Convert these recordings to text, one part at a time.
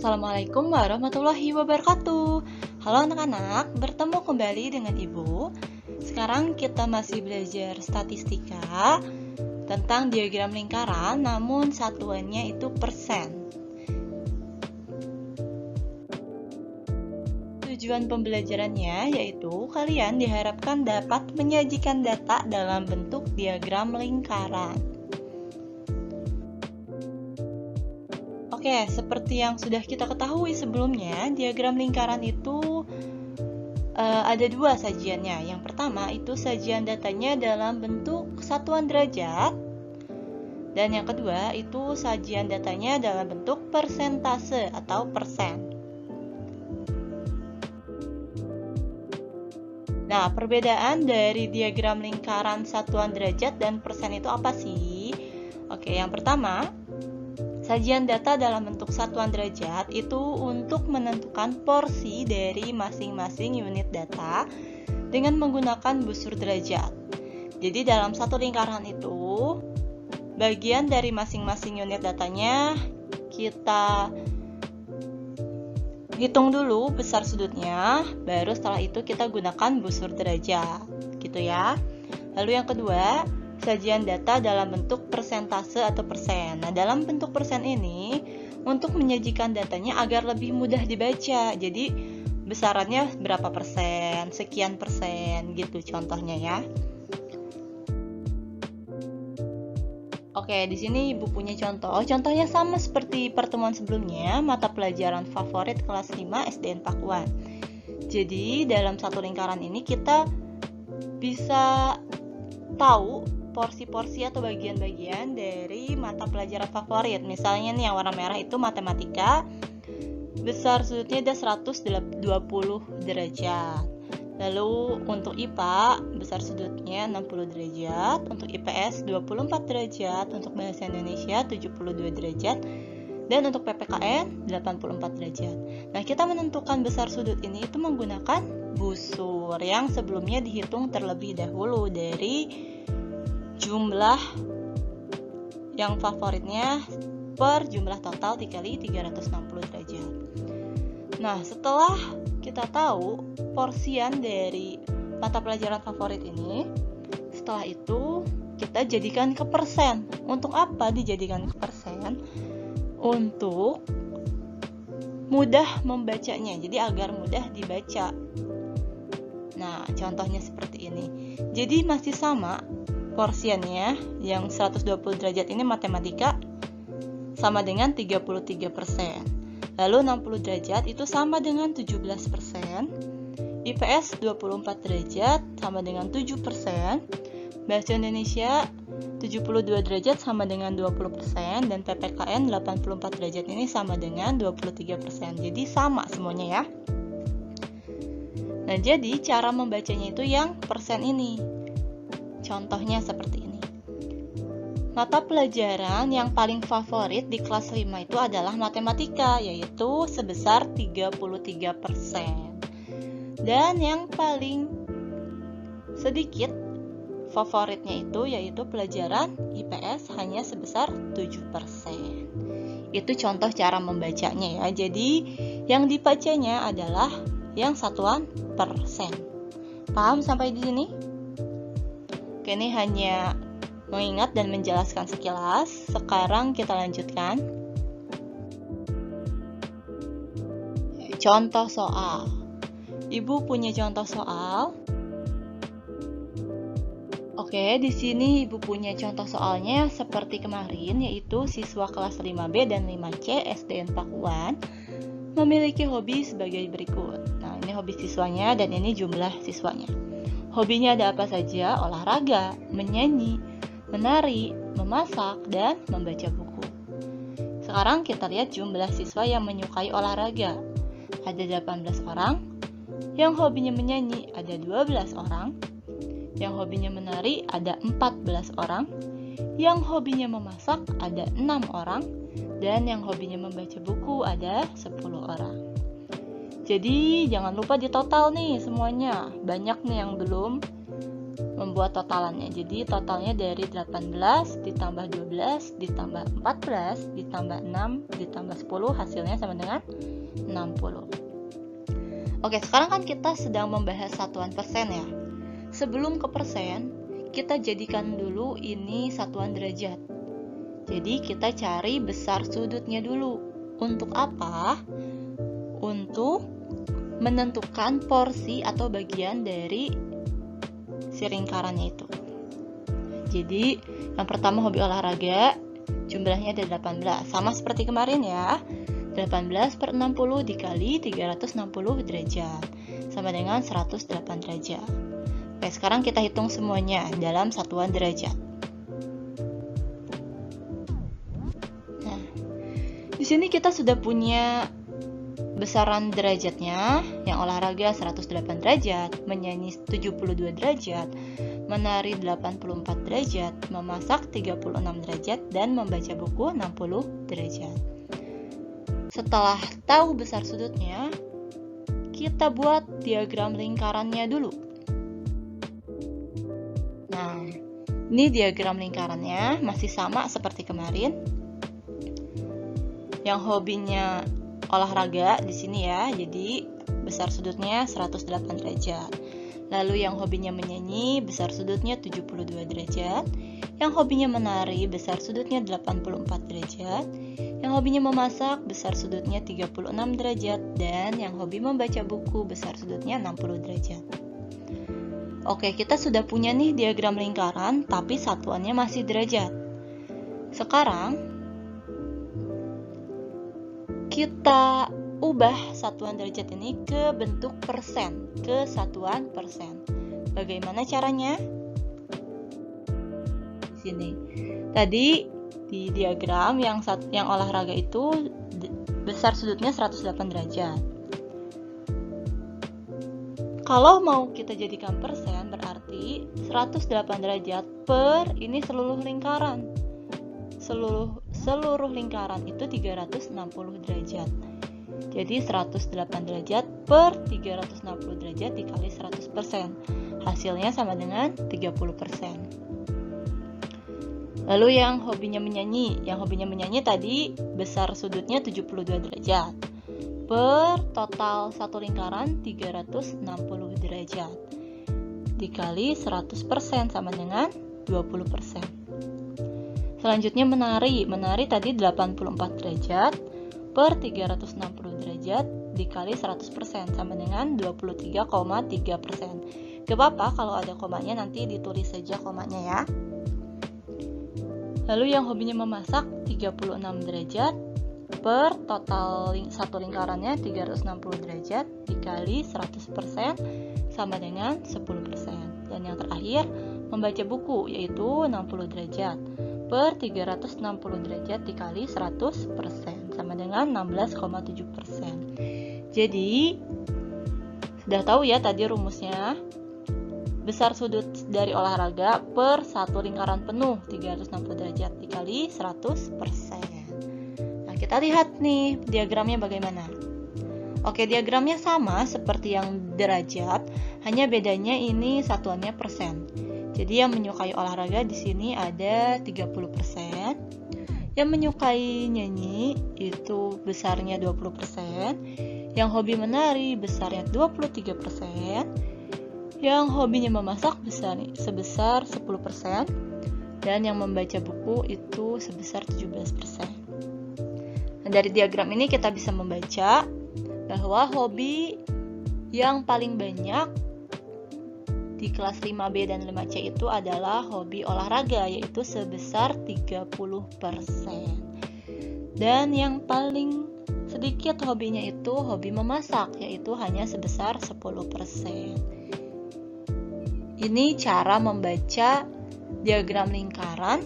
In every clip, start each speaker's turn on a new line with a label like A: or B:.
A: Assalamualaikum warahmatullahi wabarakatuh. Halo anak-anak, bertemu kembali dengan Ibu. Sekarang kita masih belajar statistika tentang diagram lingkaran, namun satuannya itu persen. Tujuan pembelajarannya yaitu kalian diharapkan dapat menyajikan data dalam bentuk diagram lingkaran. Oke, seperti yang sudah kita ketahui sebelumnya, diagram lingkaran itu ada dua sajiannya. Yang pertama itu sajian datanya dalam bentuk satuan derajat, dan yang kedua itu sajian datanya dalam bentuk persentase atau persen. Nah, perbedaan dari diagram lingkaran satuan derajat dan persen itu apa sih? Oke, yang pertama, sajian data dalam bentuk satuan derajat itu untuk menentukan porsi dari masing-masing unit data dengan menggunakan busur derajat. Jadi dalam satu lingkaran itu, bagian dari masing-masing unit datanya kita hitung dulu besar sudutnya, baru setelah itu kita gunakan busur derajat, gitu ya. Lalu yang kedua, sajian data dalam bentuk persentase atau persen. Nah, dalam bentuk persen ini untuk menyajikan datanya agar lebih mudah dibaca. Jadi besarannya berapa persen, sekian persen gitu contohnya ya. Oke, di sini Ibu punya contoh. Contohnya sama seperti pertemuan sebelumnya, mata pelajaran favorit kelas 5 SDN Pakuan. Jadi, dalam satu lingkaran ini kita bisa tahu porsi-porsi atau bagian-bagian dari mata pelajaran favorit. Misalnya nih yang warna merah itu matematika, besar sudutnya ada 120 derajat. Lalu untuk IPA besar sudutnya 60 derajat, untuk IPS 24 derajat, untuk bahasa Indonesia 72 derajat, dan untuk PPKN 84 derajat. Nah, kita menentukan besar sudut ini itu menggunakan busur yang sebelumnya dihitung terlebih dahulu dari jumlah yang favoritnya per jumlah total dikali 360 derajat. Nah, setelah kita tahu porsian dari mata pelajaran favorit ini, setelah itu kita jadikan ke persen. Untuk apa dijadikan ke persen? Untuk mudah membacanya, jadi agar mudah dibaca. Nah, contohnya seperti ini. Jadi masih sama porsiannya, yang 120 derajat ini matematika sama dengan 33%. Lalu 60 derajat itu sama dengan 17%. IPS 24 derajat sama dengan 7%. Bahasa Indonesia 72 derajat sama dengan 20%. Dan PPKN 84 derajat ini sama dengan 23%. Jadi sama semuanya ya. Nah, jadi cara membacanya itu yang persen ini. Contohnya seperti ini. Mata pelajaran yang paling favorit di kelas 5 itu adalah matematika, yaitu sebesar 33%. Dan yang paling sedikit favoritnya itu yaitu pelajaran IPS hanya sebesar 7%. Itu contoh cara membacanya ya. Jadi yang dibacanya adalah yang satuan persen. Paham sampai di sini? Oke, ini hanya mengingat dan menjelaskan sekilas. Sekarang kita lanjutkan. Contoh soal. Ibu punya contoh soal. Oke, di sini Ibu punya contoh soalnya seperti kemarin, yaitu siswa kelas 5B dan 5C SDN Pakuan memiliki hobi sebagai berikut. Nah, ini hobi siswanya dan ini jumlah siswanya. Hobinya ada apa saja? Olahraga, menyanyi, menari, memasak, dan membaca buku. Sekarang kita lihat jumlah siswa yang menyukai olahraga. Ada 18 orang. Yang hobinya menyanyi ada 12 orang. Yang hobinya menari ada 14 orang. Yang hobinya memasak ada 6 orang. Dan yang hobinya membaca buku ada 10 orang. Jadi jangan lupa ditotal nih semuanya. Banyak nih yang belum membuat totalannya. Jadi totalnya dari 18 ditambah 12 ditambah 14 ditambah 6 ditambah 10 hasilnya sama dengan 60. Oke, sekarang kan kita sedang membahas satuan persen ya. Sebelum ke persen, kita jadikan dulu ini satuan derajat. Jadi kita cari besar sudutnya dulu. Untuk apa? Untuk menentukan porsi atau bagian dari si lingkarannya itu. Jadi yang pertama hobi olahraga, jumlahnya ada 18. Sama seperti kemarin ya. 18 per 60 dikali 360 derajat sama dengan 108 derajat. Oke, sekarang kita hitung semuanya dalam satuan derajat. Nah, di sini kita sudah punya besaran derajatnya. Yang olahraga 108 derajat, menyanyi 72 derajat, menari 84 derajat, memasak 36 derajat, dan membaca buku 60 derajat. Setelah tahu besar sudutnya, kita buat diagram lingkarannya dulu. Nah, ini diagram lingkarannya masih sama seperti kemarin. Yang hobinya olahraga di sini ya, jadi besar sudutnya 108 derajat. Lalu yang hobinya menyanyi, besar sudutnya 72 derajat. Yang hobinya menari, besar sudutnya 84 derajat. Yang hobinya memasak, besar sudutnya 36 derajat. Dan yang hobi membaca buku, besar sudutnya 60 derajat. Oke, kita sudah punya nih diagram lingkaran, tapi satuannya masih derajat. Sekarang, kita ubah satuan derajat ini ke bentuk persen, ke satuan persen. Bagaimana caranya? Di sini. Tadi di diagram yang olahraga itu besar sudutnya 108 derajat. Kalau mau kita jadikan persen, berarti 108 derajat per ini seluruh lingkaran. Seluruh lingkaran itu 360 derajat. Jadi 108 derajat per 360 derajat dikali 100%. Hasilnya sama dengan 30%. Lalu yang hobinya menyanyi tadi besar sudutnya 72 derajat. Per total satu lingkaran 360 derajat. Dikali 100% sama dengan 20%. Selanjutnya menari tadi 84 derajat per 360 derajat dikali 100% sama dengan 23,3%. Gak apa-apa kalau ada komanya, nanti ditulis saja komanya ya. Lalu yang hobinya memasak 36 derajat per total satu lingkarannya 360 derajat dikali 100% sama dengan 10%. Dan yang terakhir membaca buku yaitu 60 derajat per 360 derajat dikali 100% sama dengan 16,7%. Jadi sudah tahu ya tadi rumusnya. Besar sudut dari olahraga per satu lingkaran penuh 360 derajat dikali 100%. Nah, kita lihat nih diagramnya bagaimana. Oke, diagramnya sama seperti yang derajat, hanya bedanya ini satuannya persen. Jadi yang menyukai olahraga di sini ada 30%. Yang menyukai nyanyi itu besarnya 20%. Yang hobi menari besarnya 23%. Yang hobinya memasak sebesar 10%. Dan yang membaca buku itu sebesar 17%. Nah, dari diagram ini kita bisa membaca bahwa hobi yang paling banyak di kelas 5B dan 5C itu adalah hobi olahraga, yaitu sebesar 30%. Dan yang paling sedikit hobinya itu hobi memasak, yaitu hanya sebesar 10%. Ini cara membaca diagram lingkaran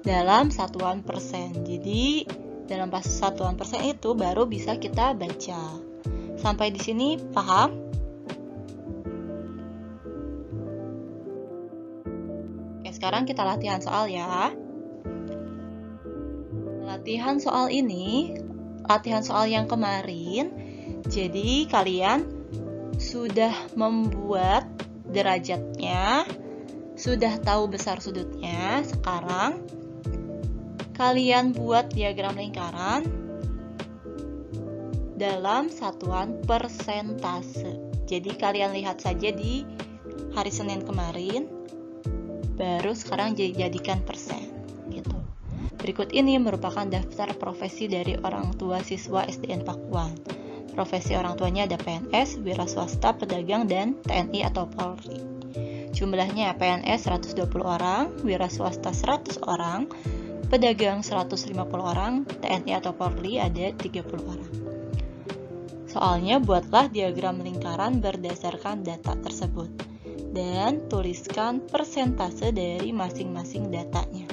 A: dalam satuan persen. Jadi dalam satuan persen itu baru bisa kita baca. Sampai di sini paham? Oke, sekarang kita latihan soal ya. Latihan soal ini, latihan soal yang kemarin. Jadi kalian sudah membuat derajatnya, sudah tahu besar sudutnya. Sekarang kalian buat diagram lingkaran dalam satuan persentase. Jadi kalian lihat saja di hari Senin kemarin, baru sekarang jadikan persen gitu. Berikut ini merupakan daftar profesi dari orang tua siswa SDN Pakuan. Profesi orang tuanya ada PNS, wira swasta, pedagang, dan TNI atau Polri. Jumlahnya PNS 120 orang, wira swasta 100 orang, pedagang 150 orang, TNI atau Polri ada 30 orang. Soalnya buatlah diagram lingkaran berdasarkan data tersebut dan tuliskan persentase dari masing-masing datanya.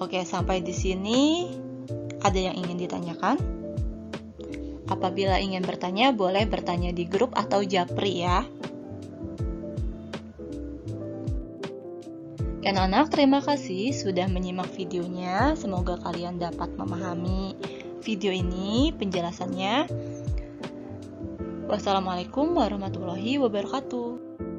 A: Oke, sampai di sini ada yang ingin ditanyakan? Apabila ingin bertanya, boleh bertanya di grup atau japri ya. Anak-anak, terima kasih sudah menyimak videonya. Semoga kalian dapat memahami video ini, penjelasannya. Wassalamualaikum warahmatullahi wabarakatuh.